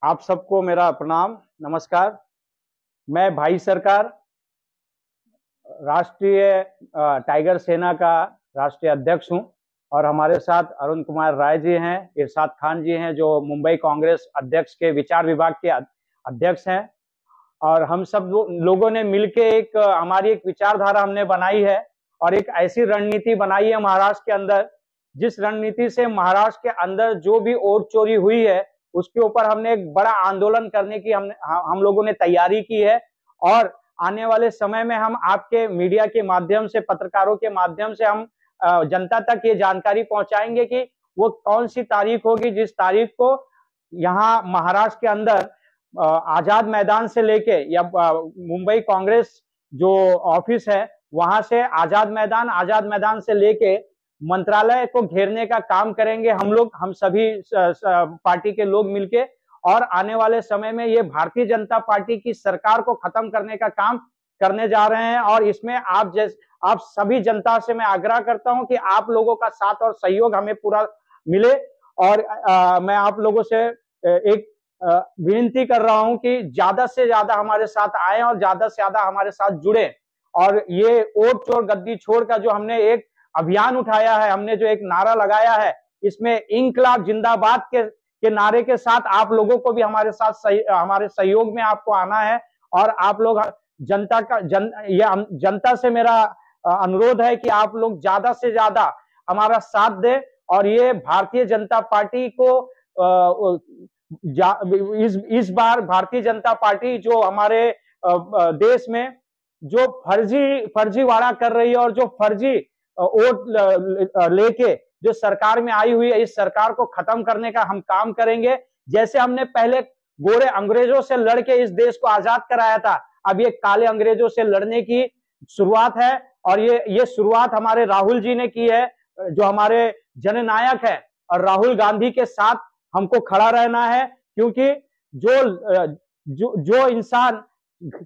आप सबको मेरा प्रणाम, नमस्कार। मैं भाई सरकार, राष्ट्रीय टाइगर सेना का राष्ट्रीय अध्यक्ष हूं और हमारे साथ अरुण कुमार राय जी हैं, इरशाद खान जी हैं जो मुंबई कांग्रेस अध्यक्ष के विचार विभाग के अध्यक्ष हैं। और हम सब लोगों ने मिलके हमारी एक विचारधारा हमने बनाई है और एक ऐसी रणनीति बनाई है महाराष्ट्र के अंदर, जिस रणनीति से महाराष्ट्र के अंदर जो भी वोट चोरी हुई है उसके ऊपर हमने एक बड़ा आंदोलन करने की हम लोगों ने तैयारी की है। और आने वाले समय में हम आपके मीडिया के माध्यम से, पत्रकारों के माध्यम से हम जनता तक ये जानकारी पहुंचाएंगे कि वो कौन सी तारीख होगी जिस तारीख को यहाँ महाराष्ट्र के अंदर आजाद मैदान से लेके या मुंबई कांग्रेस जो ऑफिस है वहां से आजाद मैदान से लेके मंत्रालय को घेरने का काम करेंगे हम लोग, हम सभी पार्टी के लोग मिलके। और आने वाले समय में ये भारतीय जनता पार्टी की सरकार को खत्म करने का काम करने जा रहे हैं। और इसमें आप सभी जनता से मैं आग्रह करता हूं कि आप लोगों का साथ और सहयोग हमें पूरा मिले। और मैं आप लोगों से एक विनती कर रहा हूं कि ज्यादा से ज्यादा हमारे साथ आए और ज्यादा से ज्यादा हमारे साथ जुड़े। और ये वोट चोर गद्दी छोड़ का जो हमने एक अभियान उठाया है, हमने जो एक नारा लगाया है, इसमें इंकलाब जिंदाबाद के नारे के साथ आप लोगों को भी हमारे साथ हमारे सहयोग में आपको आना है। और आप लोग जनता से मेरा अनुरोध है कि आप लोग ज्यादा से ज्यादा हमारा साथ दें और ये भारतीय जनता पार्टी को इस बार भारतीय जनता पार्टी जो हमारे देश में जो फर्जीवाड़ा कर रही है और जो फर्जी वोट लेके जो सरकार में आई हुई है, इस सरकार को खत्म करने का हम काम करेंगे। जैसे हमने पहले गोरे अंग्रेजों से लड़के इस देश को आजाद कराया था, अब ये काले अंग्रेजों से लड़ने की शुरुआत है। और ये शुरुआत हमारे राहुल जी ने की है जो हमारे जननायक है। और राहुल गांधी के साथ हमको खड़ा रहना है, क्योंकि जो इंसान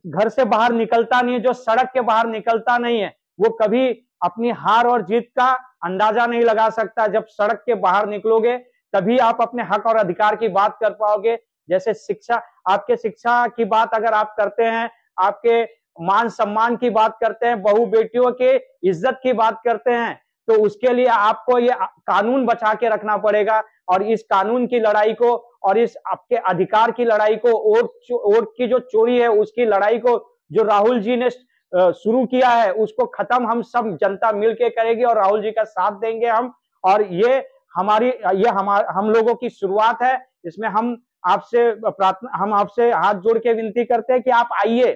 घर से बाहर निकलता नहीं है, जो सड़क के बाहर निकलता नहीं है, वो कभी अपनी हार और जीत का अंदाजा नहीं लगा सकता। जब सड़क के बाहर निकलोगे तभी आप अपने हक और अधिकार की बात कर पाओगे। जैसे शिक्षा, आपके शिक्षा की बात अगर आप करते हैं, आपके मान सम्मान की बात करते हैं, बहू बेटियों के इज्जत की बात करते हैं, तो उसके लिए आपको ये कानून बचा के रखना पड़ेगा। और इस कानून की लड़ाई को और इस आपके अधिकार की लड़ाई को, वोट की जो चोरी है उसकी लड़ाई को जो राहुल जी ने शुरू किया है, उसको खत्म हम सब जनता मिलके करेगी और राहुल जी का साथ देंगे हम। और ये हम लोगों की शुरुआत है। इसमें हम आपसे हाथ जोड़ के विनती करते हैं कि आप आइए,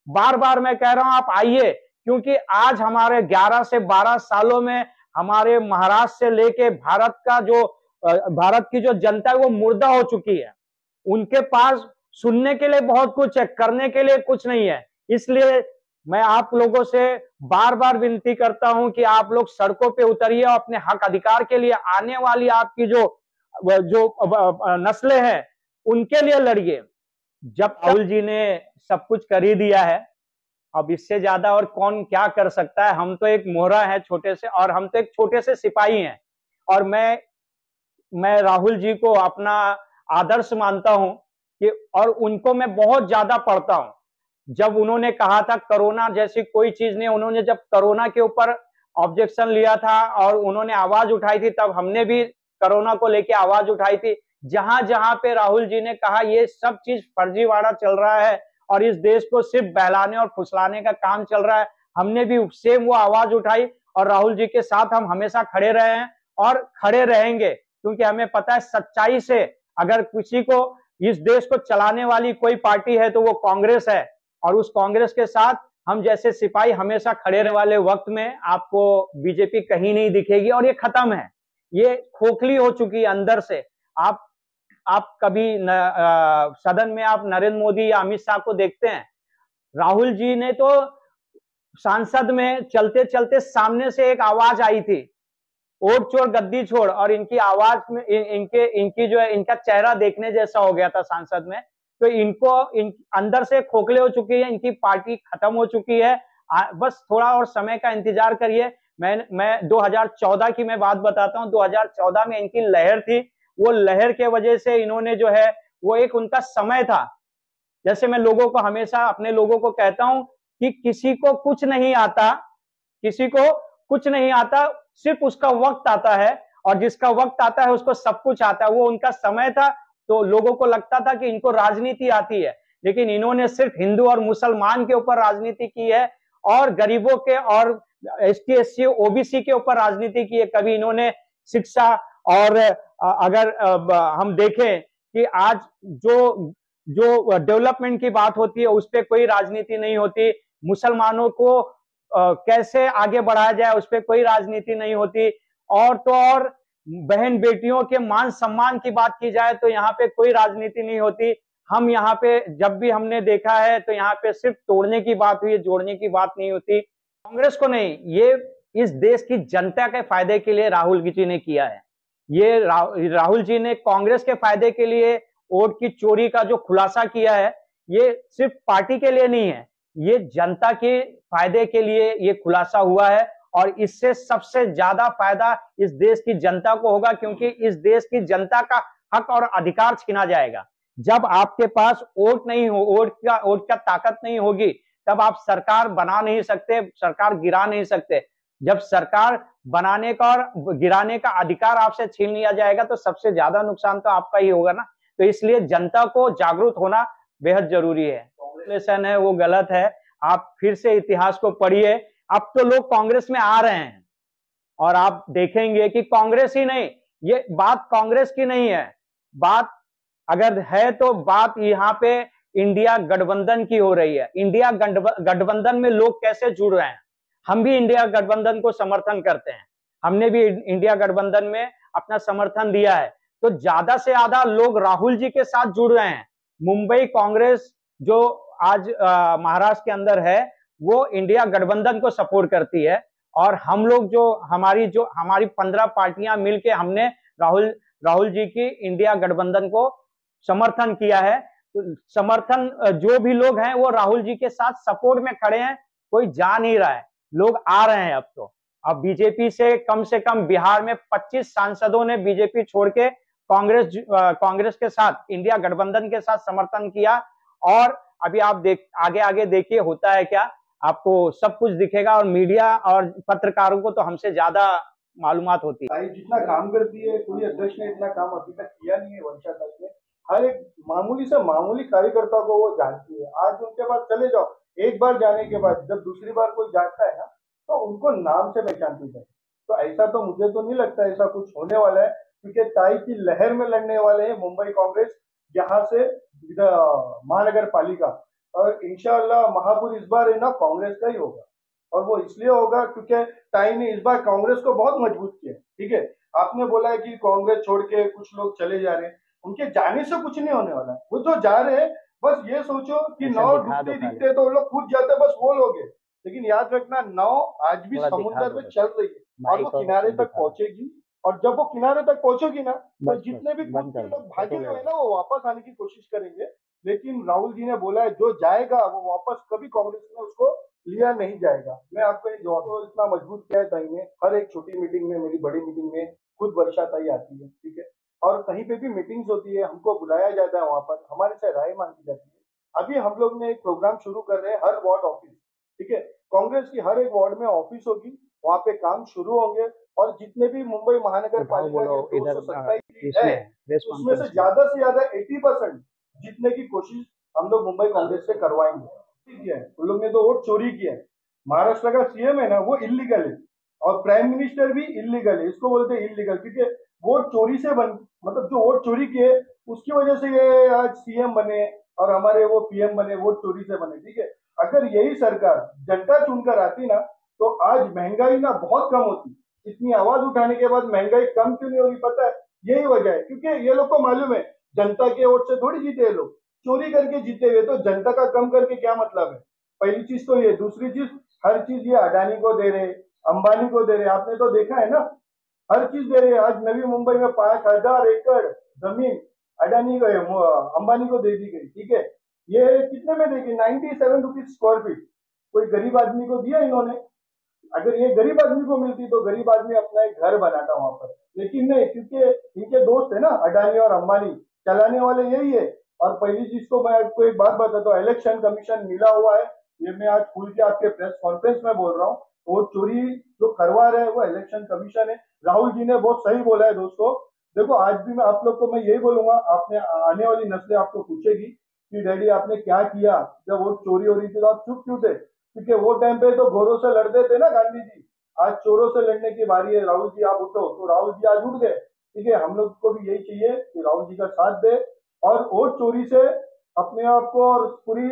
बार बार मैं कह रहा हूं आप आइए, क्योंकि आज हमारे 11 से 12 सालों में हमारे महाराष्ट्र से लेके भारत की जो जनता है वो मुर्दा हो चुकी है। उनके पास सुनने के लिए बहुत कुछ है, करने के लिए कुछ नहीं है। इसलिए मैं आप लोगों से बार बार विनती करता हूं कि आप लोग सड़कों पे उतरिए और अपने हक अधिकार के लिए, आने वाली आपकी जो नस्लें हैं उनके लिए लड़िए। जब राहुल जी ने सब कुछ कर ही दिया है, अब इससे ज्यादा और कौन क्या कर सकता है। हम तो एक मोहरा है छोटे से, और हम तो एक छोटे से सिपाही हैं। और मैं राहुल जी को अपना आदर्श मानता हूं कि, और उनको मैं बहुत ज्यादा पढ़ता हूं। जब उन्होंने कहा था कोरोना जैसी कोई चीज नहीं, उन्होंने जब कोरोना के ऊपर ऑब्जेक्शन लिया था और उन्होंने आवाज उठाई थी, तब हमने भी कोरोना को लेके आवाज उठाई थी। जहां जहां पे राहुल जी ने कहा ये सब चीज फर्जीवाड़ा चल रहा है और इस देश को सिर्फ बहलाने और फुसलाने का काम चल रहा है, हमने भी सेम वो आवाज उठाई और राहुल जी के साथ हम हमेशा खड़े रहे हैं और खड़े रहेंगे। क्योंकि हमें पता है सच्चाई से अगर किसी को इस देश को चलाने वाली कोई पार्टी है तो वो कांग्रेस है। और उस कांग्रेस के साथ हम जैसे सिपाही हमेशा खड़े रहने वाले वक्त में आपको बीजेपी कहीं नहीं दिखेगी। और ये खत्म है, ये खोखली हो चुकी है अंदर से। आप कभी सदन में आप नरेंद्र मोदी या अमित शाह को देखते हैं, राहुल जी ने तो सांसद में चलते चलते सामने से एक आवाज आई थी, वोट चोर गद्दी छोड़, और इनकी आवाज में इनकी जो है इनका चेहरा देखने जैसा हो गया था सांसद में। तो अंदर से खोखले हो चुकी है, इनकी पार्टी खत्म हो चुकी है। बस थोड़ा और समय का इंतजार करिए। मैं 2014 की मैं बात बताता हूं। 2014 में इनकी लहर थी, वो लहर के वजह से इन्होंने जो है वो एक उनका समय था। जैसे मैं लोगों को हमेशा अपने लोगों को कहता हूं कि किसी को कुछ नहीं आता, किसी को कुछ नहीं आता, सिर्फ उसका वक्त आता है, और जिसका वक्त आता है उसको सब कुछ आता है। वो उनका समय था, तो लोगों को लगता था कि इनको राजनीति आती है, लेकिन इन्होंने सिर्फ हिंदू और मुसलमान के ऊपर राजनीति की है, और गरीबों के और एसटी एससी ओबीसी के ऊपर राजनीति की है। कभी इन्होंने शिक्षा और अगर हम देखें कि आज जो जो डेवलपमेंट की बात होती है उस पर कोई राजनीति नहीं होती, मुसलमानों को कैसे आगे बढ़ाया जाए उस पर कोई राजनीति नहीं होती, और तो और बहन बेटियों के मान सम्मान की बात की जाए तो यहाँ पे कोई राजनीति नहीं होती। हम यहाँ पे जब भी हमने देखा है तो यहाँ पे सिर्फ तोड़ने की बात हुई है, जोड़ने की बात नहीं होती। कांग्रेस को नहीं, ये इस देश की जनता के फायदे के लिए राहुल जी ने किया है। ये राहुल जी ने कांग्रेस के फायदे के लिए वोट की चोरी का जो खुलासा किया है, ये सिर्फ पार्टी के लिए नहीं है, ये जनता के फायदे के लिए ये खुलासा हुआ है, और इससे सबसे ज्यादा फायदा इस देश की जनता को होगा, क्योंकि इस देश की जनता का हक और अधिकार छीना जाएगा। जब आपके पास वोट नहीं हो, वोट का ताकत नहीं होगी, तब आप सरकार बना नहीं सकते, सरकार गिरा नहीं सकते। जब सरकार बनाने का और गिराने का अधिकार आपसे छीन लिया जाएगा तो सबसे ज्यादा नुकसान तो आपका ही होगा ना। तो इसलिए जनता को जागरूक होना बेहद जरूरी है। कांग्रेस है वो गलत है, आप फिर से इतिहास को पढ़िए। अब तो लोग कांग्रेस में आ रहे हैं, और आप देखेंगे कि कांग्रेस ही नहीं, ये बात कांग्रेस की नहीं है, बात अगर है तो बात यहाँ पे इंडिया गठबंधन की हो रही है। इंडिया गठबंधन में लोग कैसे जुड़ रहे हैं, हम भी इंडिया गठबंधन को समर्थन करते हैं, हमने भी इंडिया गठबंधन में अपना समर्थन दिया है। तो ज्यादा से ज्यादा लोग राहुल जी के साथ जुड़ रहे हैं। मुंबई कांग्रेस जो आज महाराष्ट्र के अंदर है, वो इंडिया गठबंधन को सपोर्ट करती है, और हम लोग जो हमारी 15 पार्टियां मिलके हमने राहुल जी की इंडिया गठबंधन को समर्थन किया है। तो समर्थन जो भी लोग हैं वो राहुल जी के साथ सपोर्ट में खड़े हैं, कोई जा नहीं रहा है, लोग आ रहे हैं। अब बीजेपी से कम बिहार में 25 सांसदों ने बीजेपी छोड़ के कांग्रेस के साथ, इंडिया गठबंधन के साथ समर्थन किया, और अभी आप आगे देखिए होता है क्या, आपको सब कुछ दिखेगा। और मीडिया और पत्रकारों को तो हमसे ज्यादा मालूमात होती है। जितना काम करती है कोई अध्यक्ष ने इतना काम अभी तक किया नहीं है वंशा तक में। हर एक मामूली से मामूली कार्यकर्ता को वो जानती है। आज उनके पास चले जाओ, एक बार जाने के बाद जब दूसरी बार कोई जानता है ना, तो उनको नाम से पहचानती है। तो ऐसा तो मुझे तो नहीं लगता ऐसा कुछ होने वाला है, क्योंकि ताई की लहर में लड़ने वाले हैं मुंबई कांग्रेस, यहाँ से महानगर पालिका, और इंशाअल्लाह महापुर इस बार है ना कांग्रेस का ही होगा। और वो इसलिए होगा क्योंकि ताई ने इस बार कांग्रेस को बहुत मजबूत किया। ठीक है, आपने बोला है कि कांग्रेस छोड़ के कुछ लोग चले जा रहे हैं, उनके जाने से कुछ नहीं होने वाला। वो जो जा रहे हैं, बस ये सोचो कि नाव डूबते दिखते तो वो लोग कूद जाते, बस वो लोग हैं। लेकिन याद रखना, नाव आज भी समुद्र में चल रही है और वो किनारे तक पहुंचेगी। और जब वो किनारे तक पहुंचेगी ना, तो जितने भी लोग भागे हुए हैं ना, वो वापस आने की कोशिश करेंगे। लेकिन राहुल जी ने बोला है जो जाएगा वो वापस कभी कांग्रेस में उसको लिया नहीं जाएगा। मैं आपको इतना मजबूत किया है ताई ने। हर एक छोटी मीटिंग में, मेरी बड़ी मीटिंग में खुद वर्षा ताई आती है। ठीक है, और कहीं पे भी मीटिंग्स होती है, हमको बुलाया जाता है, वहां पर हमारे से राय मांगी जाती है। अभी हम लोग ने एक प्रोग्राम शुरू कर रहे हैं, हर वार्ड ऑफिस। ठीक है, कांग्रेस की हर एक वार्ड में ऑफिस होगी, वहां पे काम शुरू होंगे, और जितने भी मुंबई महानगर पालिका के 227 है, उसमें से ज्यादा 80% जीतने की कोशिश हम लोग मुंबई कांग्रेस से करवाएंगे। किया है उन लोग ने, तो वोट चोरी किया है। महाराष्ट्र का सीएम है ना, वो इलीगल है, और प्राइम मिनिस्टर भी इलीगल है। इसको बोलते हैं इलीगल, क्योंकि वोट चोरी से मतलब जो वोट चोरी किए उसकी वजह से ये आज सीएम बने और हमारे वो पीएम बने, वोट चोरी से बने। ठीक है, अगर यही सरकार जनता चुनकर आती ना, तो आज महंगाई ना बहुत कम होती। इतनी आवाज उठाने के बाद महंगाई कम क्यों नहीं होगी पता है? यही वजह है, क्योंकि ये लोग को मालूम है जनता के वोट से थोड़ी जीते लोग, चोरी करके जीते हुए। तो जनता का कम करके क्या मतलब है? पहली चीज तो ये। दूसरी चीज, हर चीज ये अडानी को दे रहे, अंबानी को दे रहे। आपने तो देखा है ना, हर चीज दे रहे। आज नवी मुंबई में 5000 एकड़ जमीन अडानी को, अंबानी को दे दी गई। ठीक है, ये कितने में देगी? 97 रुपीज स्क्वायर फीट। कोई गरीब आदमी को दिया इन्होंने? अगर ये गरीब आदमी को मिलती तो गरीब आदमी अपना एक घर बनाता वहां पर, लेकिन नहीं, क्योंकि इनके दोस्त है ना अडानी और अंबानी, चलाने वाले यही है। और पहली चीज तो मैं आपको एक बात बताता हूँ, इलेक्शन कमीशन मिला हुआ है, ये मैं आज खुल के आपके प्रेस कॉन्फ्रेंस में बोल रहा हूँ। वोट चोरी जो करवा रहे हैं वो इलेक्शन कमीशन है। राहुल जी ने बहुत सही बोला है दोस्तों। देखो आज भी मैं आप लोग को मैं यही बोलूंगा, आपने आने वाली नस्लें आपको पूछेगी कि डैडी आपने क्या किया जब वोट चोरी हो रही थी, तो आप चुप क्यों थे? क्योंकि वो टाइम पे तो घोरों से लड़ते थे ना गांधी जी। आज चोरों से लड़ने की बारी है, राहुल जी आप उठो। तो राहुल जी आज उठ गए, ठीक है। हम लोग को भी यही चाहिए कि राहुल जी का साथ दे और वोट चोरी से अपने आप को और पूरी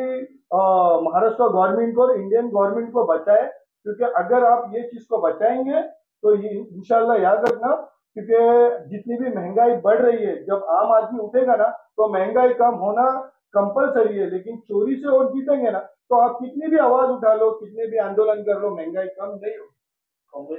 महाराष्ट्र गवर्नमेंट को और इंडियन गवर्नमेंट को बचाए। क्योंकि अगर आप ये चीज को बचाएंगे तो ये इंशाल्लाह याद रखना, क्योंकि जितनी भी महंगाई बढ़ रही है, जब आम आदमी उठेगा ना तो महंगाई कम होना कंपलसरी है। लेकिन चोरी से वोट जीतेंगे ना तो आप कितनी भी आवाज उठा लो, कितने भी आंदोलन कर लो, महंगाई कम नहीं होगी।